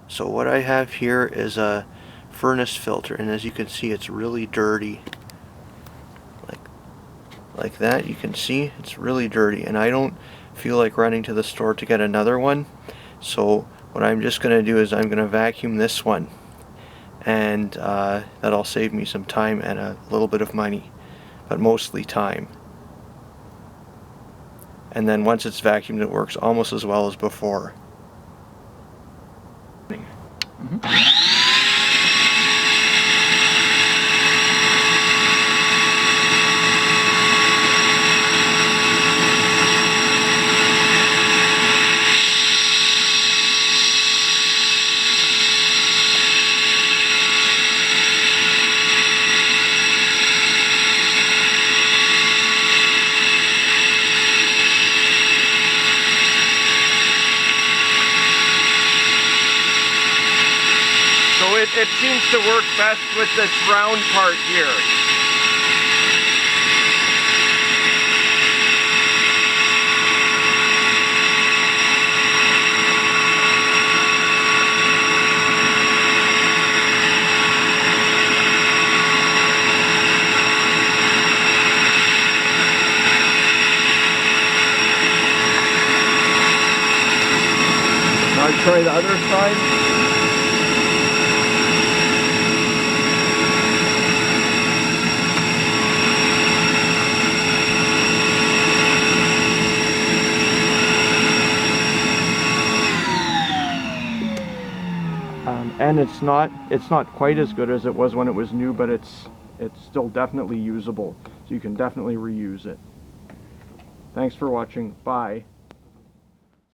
So what I have here is a furnace filter, and as you can see, it's really dirty. Like that, you can see it's really dirty, and I don't feel like running to the store to get another one. So what I'm just going to do is I'm going to vacuum this one, and that'll save me some time and a little bit of money, but mostly time. And then once it's vacuumed, it works almost as well as before. So it seems to work best with this round part here. Now try the other side. And it's not quite as good as it was when it was new, but it's still definitely usable. So you can definitely reuse it. Thanks for watching. Bye.